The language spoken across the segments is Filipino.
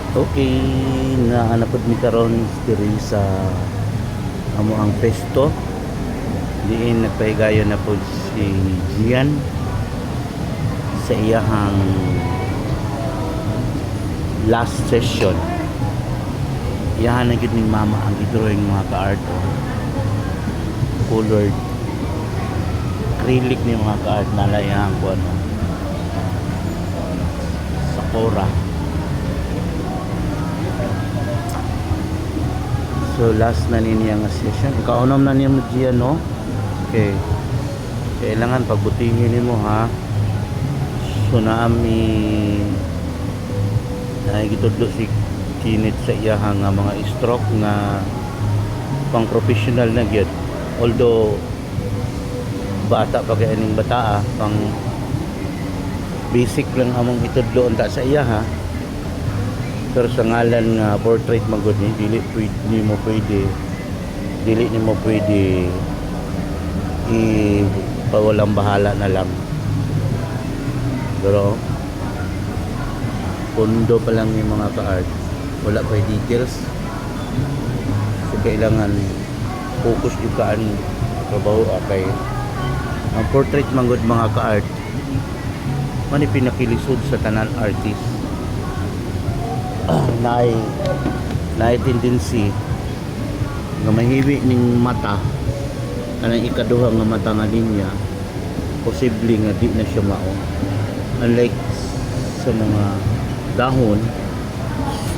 Okay, naanapod mi karon diri sa amo ang pesto. Diin nagpahigayon na po si Gian sa iyahang last session. Iyahan na gid ning mama ang gidrawing mga ka-art colored acrylic ni mga ka-art na layang ko ano Sakura. So last na niya nga session. Ikaunom na niya mo diyan, no? Okay. Kailangan pagbutihin nimo ha. So naami gitudlo si kinit sa iyahang nga mga stroke nga pang professional na gyud. Although bata pa kay aning bata pang basic lang among itudlo unta sa iya ha. Pero sa ngalan nga portrait magud ni dili mo pwede pawalang bahala na lang. Pero pundo pa lang yung mga ka-art, wala pa yung details. So kailangan focus yung kaan trabaho kay ang portrait magud mga ka-art man pinakilisod sa tanan artist. Naay tendency nga mahiwi ning mata kanang ikaduha nga mata nga linya posible nga di na siya mao, unlike sa mga dahon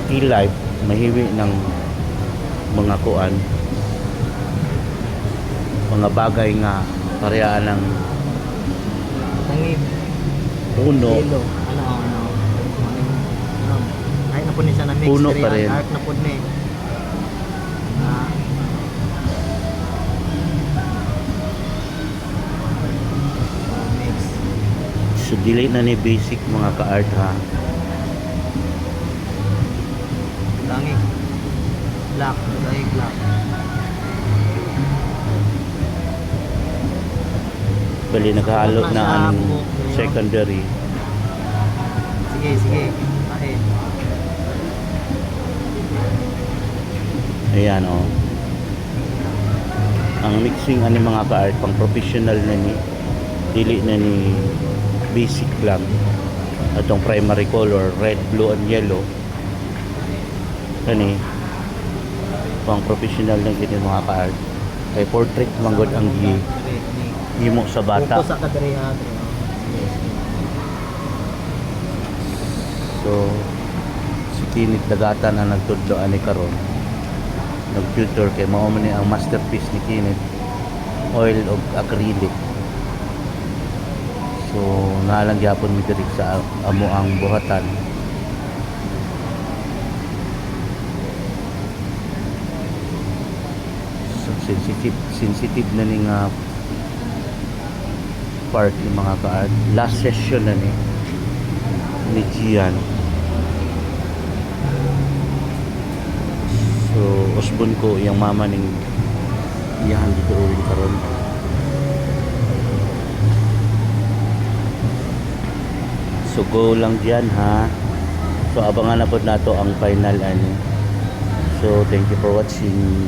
still life mahiwi ng mga kuan mga bagay nga parehas ng tangib puno. Ay na po ni siya na mix Puno pa rin. art na po ni mix So dili na ni basic mga ka-art ha. tangib black Bali naghalo na ang secondary. sige ay Ayan ang mixing ani mga ka-art pang professional na ni dili na ni basic lang. Atong primary color red, blue and yellow kani pang professional na gid mga ka-art kay portrait manggod ang himo sa bata. sa kadri ha. So si Kinit Dagatan ang nagtudlo ani karon nag-tutor kay mao man ni ang masterpiece ni Kinit, oil of acrylic. So nalang gyapon mi diri sa amo ang buhatan. So sensitive na ni nga part ni mga ka-art. Last session na ni Gian. So usbon ko yung mama ning iyahan dito rin karon. So go lang diyan ha. So abangan na po nato ang final ani. So thank you for watching.